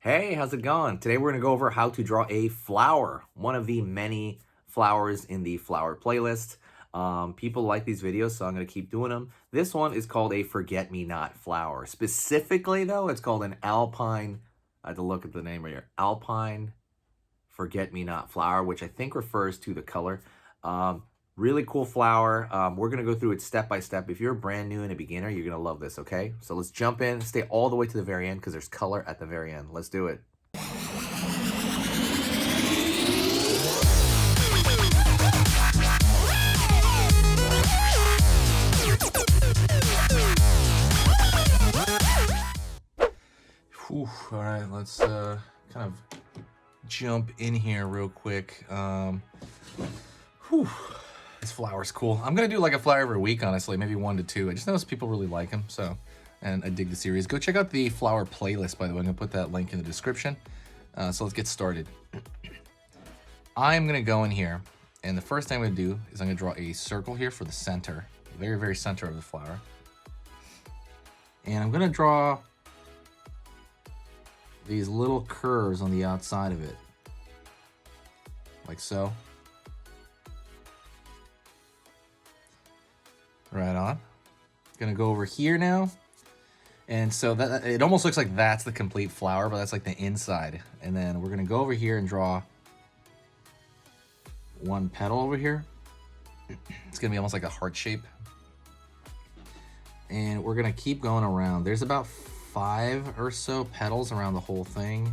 Hey, how's it going? Today we're going to go over how to draw a flower, one of the many flowers in the flower playlist. People like these videos, so I'm going to keep doing them. This one is called a forget-me-not flower. Specifically, though, it's called an alpine, I had to look at the name right here, alpine forget-me-not flower, which I think refers to the color. Really cool flower. We're going to go through it step by step. If you're brand new and a beginner, you're going to love this, okay? So let's jump in, stay all the way to the very end because there's color at the very end. Let's do it. Whew, all right, let's kind of jump in here real quick. This flower's cool. I'm gonna do like a flower every week, honestly, maybe 1 to 2. I just noticed people really like them, so, and I dig the series. Go check out the flower playlist, by the way. I'm gonna put that link in the description. So let's get started. I'm gonna go in here, and the first thing I'm gonna do is I'm gonna draw a circle here for the center, the very, very center of the flower. And I'm gonna draw these little curves on the outside of it, like so. Right on. Gonna go over here now. And so that it almost looks like that's the complete flower, but that's like the inside. And then we're gonna go over here and draw one petal over here. It's gonna be almost like a heart shape. And we're gonna keep going around. There's about 5 or so petals around the whole thing.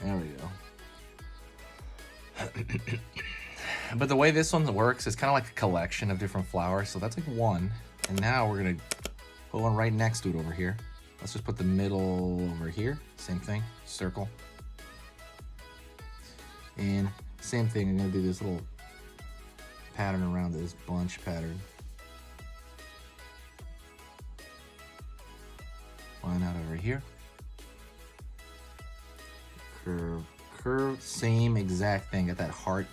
There we go. But the way this one works is kind of like a collection of different flowers. So that's like 1. And now we're gonna put one right next to it over here. Let's just put the middle over here. Same thing, circle. And same thing, I'm gonna do this little pattern around this bunch pattern. Line out over here. Curve, curve, same exact thing. Got that heart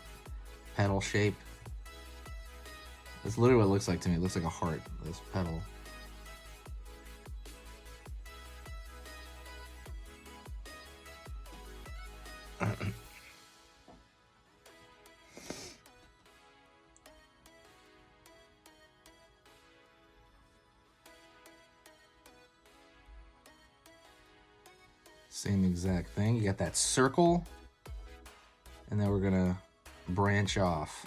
petal shape. That's literally what it looks like to me. It looks like a heart, this petal. Same exact thing. You got that circle, and then we're gonna branch off.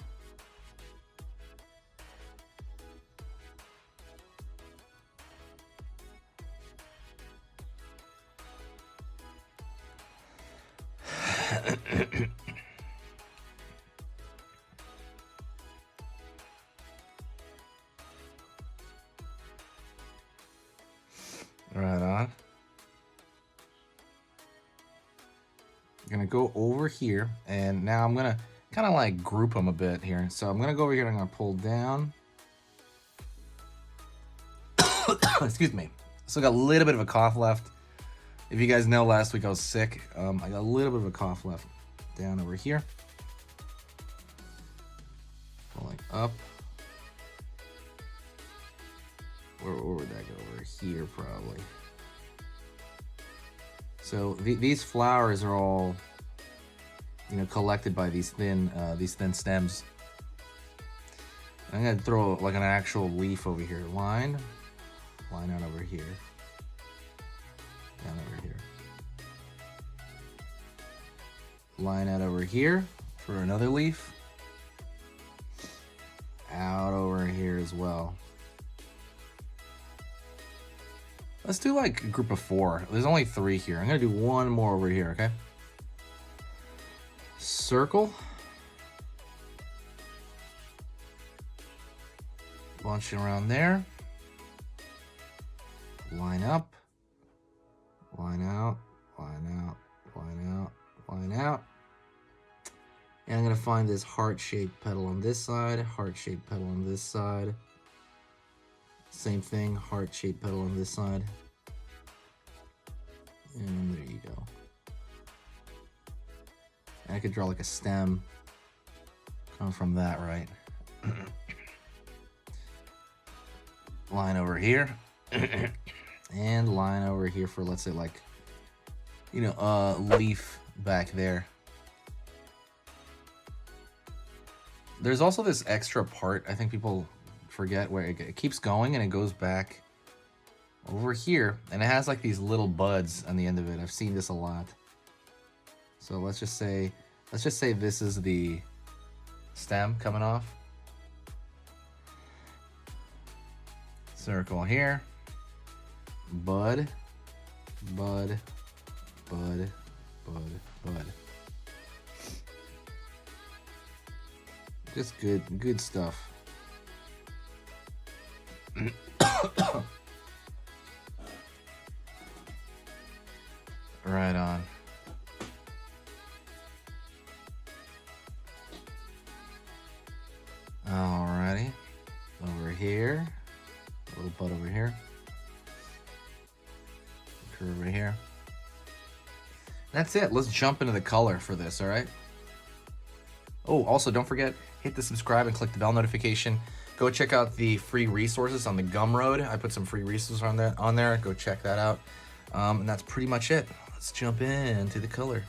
Right on. I'm gonna go over here, and now I'm gonna kind of like group them a bit here. So I'm gonna go over here and I'm gonna pull down. Excuse me. Still got a little bit of a cough left. If you guys know, last week I was sick. I got a little bit of a cough left. Down over here. Pulling up. Where would that go? Over here, probably. So these flowers are all, you know, collected by these thin stems. I'm gonna throw like an actual leaf over here. Line out over here. Down over here. Line out over here for another leaf. Out over here as well. Let's do like a group of 4. There's only 3 here. I'm gonna do 1 more over here, okay? Circle. Bunch around there. Line up. Line out. Line out. Line out. Line out. And I'm gonna find this heart-shaped petal on this side, heart-shaped petal on this side. Same thing, heart-shaped petal on this side. And there you go. And I could draw like a stem coming from that, right? line over here, and line over here for, let's say, like, you know, leaf back there. There's also this extra part I think people forget where it keeps going and it goes back over here, and it has like these little buds on the end of it. I've seen this a lot. So let's just say this is the stem coming off. Circle here. Bud, bud, bud, bud, bud. Just good stuff. Right on. Alrighty. Over here. A little bud over here. Curve over here. That's it. Let's jump into the color for this, alright? Oh, also don't forget, hit the subscribe and click the bell notification. Go check out the free resources on the Gumroad. I put some free resources on there. Go check that out. And that's pretty much it. Let's jump into the color.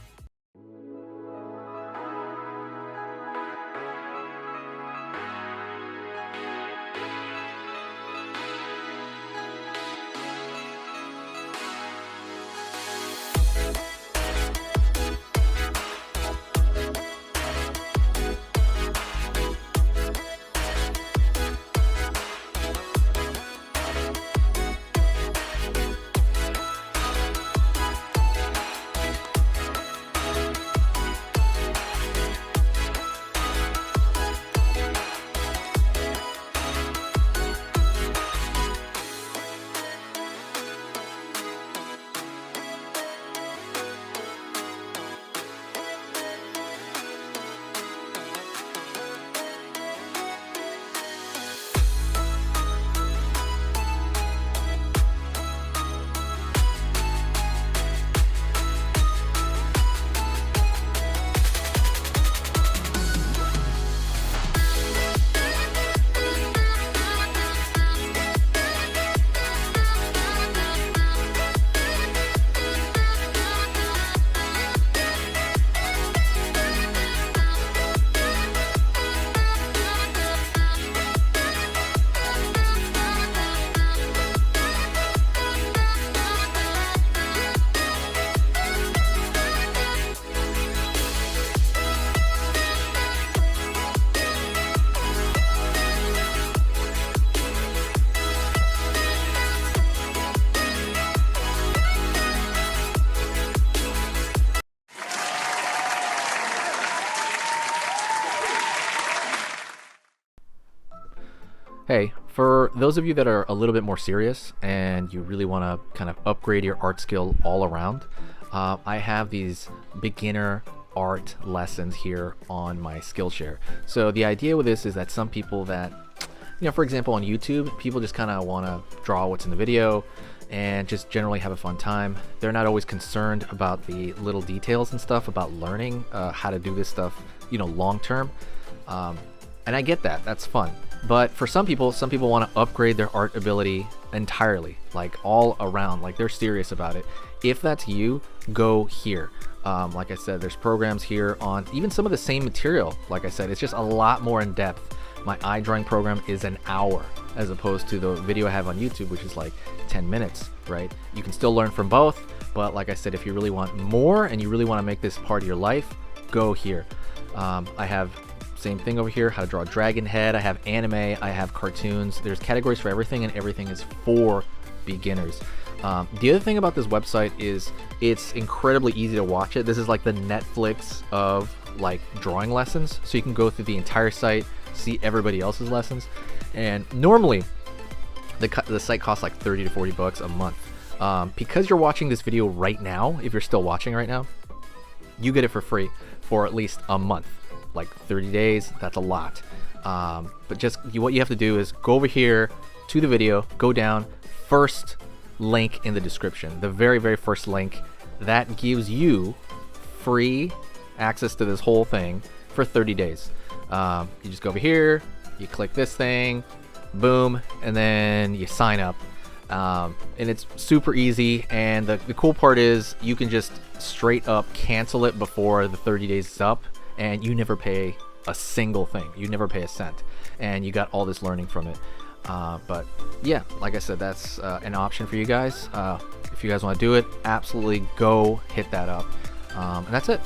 Hey, for those of you that are a little bit more serious and you really want to kind of upgrade your art skill all around, I have these beginner art lessons here on my Skillshare. So the idea with this is that some people that, you know, for example, on YouTube, people just kind of want to draw what's in the video and just generally have a fun time. They're not always concerned about the little details and stuff about learning how to do this stuff, you know, long term. And I get that, that's fun. But for some people want to upgrade their art ability entirely, like all around, like they're serious about it. If that's you, go here. Like I said, there's programs here on even some of the same material. Like I said, it's just a lot more in depth. My eye drawing program is an hour as opposed to the video I have on YouTube, which is like 10 minutes, right? You can still learn from both, but like I said, if you really want more and you really want to make this part of your life, go here. I have same thing over here, how to draw a dragon head. I have anime, I have cartoons. There's categories for everything, and everything is for beginners. The other thing about this website is it's incredibly easy to watch it. This is like the Netflix of like drawing lessons. So you can go through the entire site, see everybody else's lessons. And normally the site costs like 30 to 40 bucks a month. Because you're watching this video right now, if you're still watching right now, you get it for free for at least a month. Like 30 days, that's a lot. But just what you have to do is go over here to the video, go down, first link in the description, the very, very first link. That gives you free access to this whole thing for 30 days. You just go over here, you click this thing, boom, and then you sign up. And it's super easy, and the cool part is you can just straight up cancel it before the 30 days is up, and you never pay a single thing. You never pay a cent, and you got all this learning from it. But yeah, like I said, that's an option for you guys. If you guys want to do it, absolutely go hit that up. And that's it.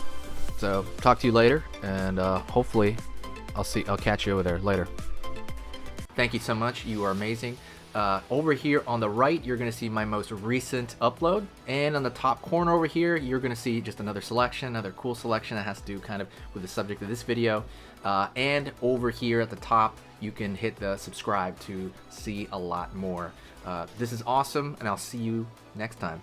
So talk to you later, and hopefully I'll catch you over there later. Thank you so much. You are amazing. Over here on the right, you're going to see my most recent upload, and on the top corner over here, you're going to see just another selection, another cool selection that has to do kind of with the subject of this video. And over here at the top, you can hit the subscribe to see a lot more. This is awesome, and I'll see you next time.